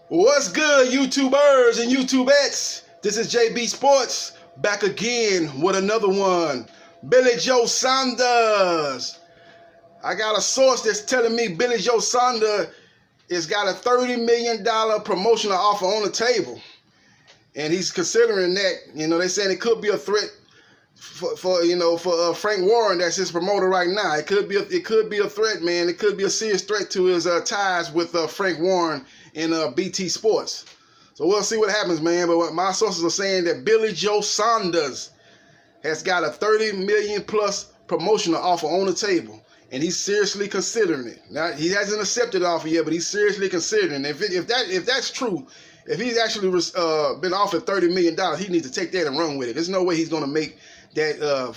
What's good, YouTubers and YouTubettes? This is JB Sports back again with another one. Billy Joe Saunders. I got a source that's telling me Billy Joe Saunders has got a $30 million promotional offer on the table. And he's considering that. You know, they saying it could be a threat for Frank Warren, that's his promoter right now. It could be a threat, man. It could be a serious threat to his ties with Frank Warren in BT Sports. So we'll see what happens, man. But what my sources are saying that Billy Joe Saunders has got a $30 million plus promotional offer on the table, and he's seriously considering it. Now he hasn't accepted the offer yet, but he's seriously considering it. If that's true, if he's actually been offered $30 million, he needs to take that and run with it. There's no way he's going to make that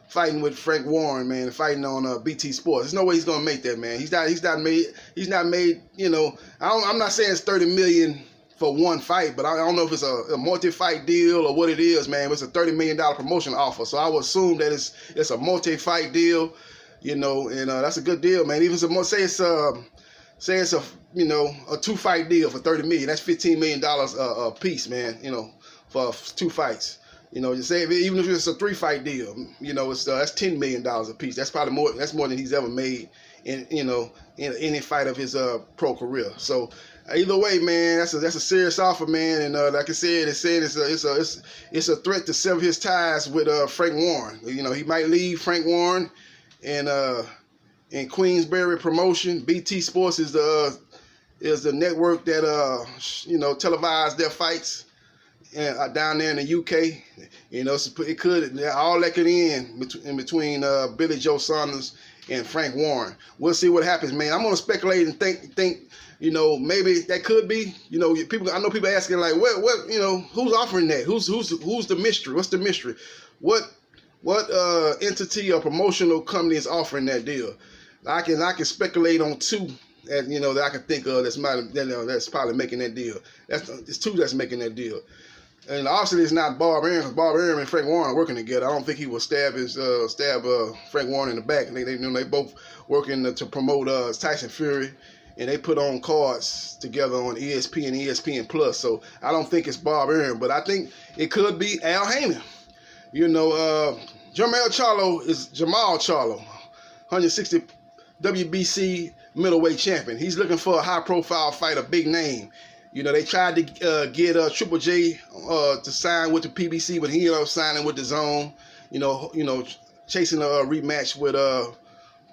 fighting with Frank Warren, man, fighting on BT Sports. There's no way he's gonna make that, man. He's not made. You know, I'm not saying it's $30 million for one fight, but I don't know if it's a multi-fight deal or what it is, man. It's a $30 million promotion offer, so I would assume that it's a multi-fight deal, you know, and that's a good deal, man. Even say it's a a two-fight deal for $30 million. That's $15 million a piece, man. You know, for two fights. You know, you say even if it's a three-fight deal, you know, that's $10 million a piece. That's probably more. That's more than he's ever made in any fight of his pro career. So either way, man, that's a serious offer, man. And like I said, it's a threat to sever his ties with Frank Warren. You know, he might leave Frank Warren and in Queensberry promotion. BT Sports is the network that televised their fights. Down there in the UK, you know, it could all that could end in between Billy Joe Saunders and Frank Warren. We'll see what happens, man. I'm gonna speculate and think, you know, maybe that could be, you know, people. I know people asking like, what, you know, who's offering that? Who's the mystery? What's the mystery? What entity or promotional company is offering that deal? I can speculate on two. That, you know, that I can think of that's probably making that deal. It's two that's making that deal. And obviously it's not Bob Arum, because Bob Arum and Frank Warren are working together. I don't think he will stab Frank Warren in the back. And they both working to promote Tyson Fury, and they put on cards together on ESPN and ESPN Plus. So I don't think it's Bob Arum, but I think it could be Al Heyman. You know, Jamal Charlo, 160 WBC middleweight champion. He's looking for a high-profile fight, a big name. You know, they tried to get Triple J to sign with the PBC, but he ended up signing with the Zone. You know, chasing a rematch with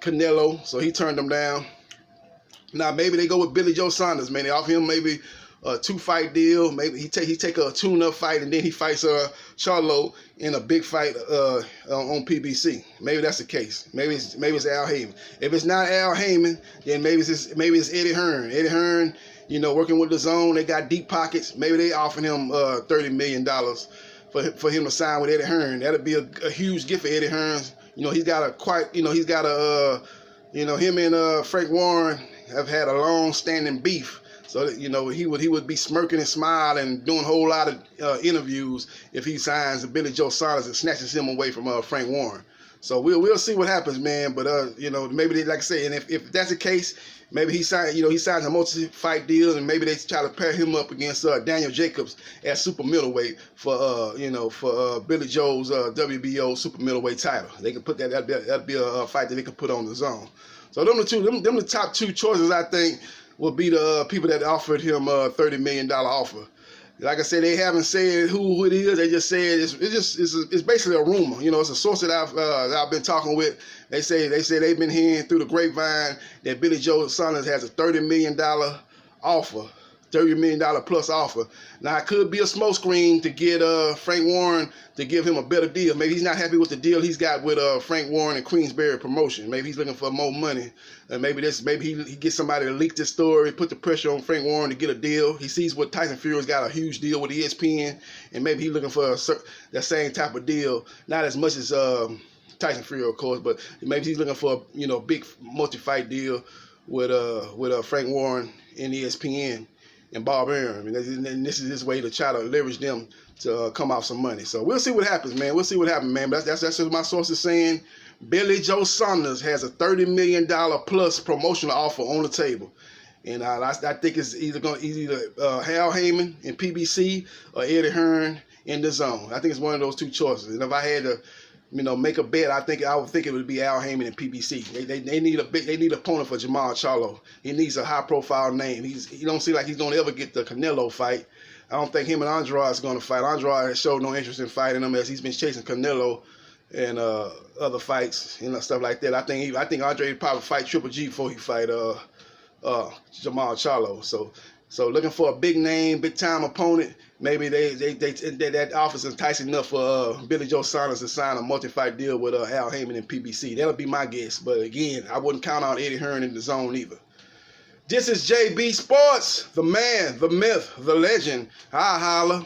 Canelo, so he turned them down. Now maybe they go with Billy Joe Saunders, man. They offer him maybe a two-fight deal. Maybe he take a tune-up fight, and then he fights Charlo in a big fight on PBC. Maybe that's the case. Maybe it's Al Heyman. If it's not Al Heyman, then maybe it's Eddie Hearn. Eddie Hearn, you know, working with the Zone, they got deep pockets. Maybe they offering him $30 million for him to sign with Eddie Hearn. That'd be a huge gift for Eddie Hearn. You know, him and Frank Warren have had a long-standing beef. So, you know, he would be smirking and smiling and doing a whole lot of interviews if he signs Billy Joe Saunders and snatches him away from Frank Warren. So we'll see what happens, man. But you know, maybe they, like I say, and if that's the case, maybe he signs a multi-fight deal, and maybe they try to pair him up against Daniel Jacobs at super middleweight for Billy Joe's WBO super middleweight title. They can put that'd be a fight that they could put on the Zone. So them the top two choices, I think, will be the people that offered him a $30 million offer. Like I said, they haven't said who it is. They just said it's basically a rumor. You know, it's a source that I've been talking with. They say they've been hearing through the grapevine that Billy Joe Saunders has a $30 million offer, $30 million plus offer. Now it could be a smokescreen to get Frank Warren to give him a better deal. Maybe he's not happy with the deal he's got with Frank Warren and Queensberry promotion. Maybe he's looking for more money. And maybe he gets somebody to leak this story, put the pressure on Frank Warren to get a deal. He sees what Tyson Fury's got, a huge deal with ESPN, and maybe he's looking for that same type of deal. Not as much as Tyson Fury, of course, but maybe he's looking for a big multi-fight deal with Frank Warren and ESPN and Bob Arum. And this is his way to try to leverage them to come off some money. So we'll see what happens, man. We'll see what happens, man. But that's what my source is saying. Billy Joe Saunders has a $30 million plus promotional offer on the table. And I think it's either Hal Heyman in PBC or Eddie Hearn in the Zone. I think it's one of those two choices. And if I had to, make a bet, I would think it would be Al Heyman in PBC. They need an opponent for Jamal Charlo. He needs a high profile name. He don't seem like he's gonna ever get the Canelo fight. I don't think him and Andrade is gonna fight. Andrade has showed no interest in fighting him as he's been chasing Canelo and other fights and stuff like that. I think Andre would probably fight Triple G before he fight Jamal Charlo. So looking for a big name, big time opponent. Maybe that offer is enticing enough for Billy Joe Saunders to sign a multi-fight deal with Al Heyman in PBC. That'll be my guess. But again, I wouldn't count out Eddie Hearn in the Zone either. This is JB Sports, the man, the myth, the legend. I holla.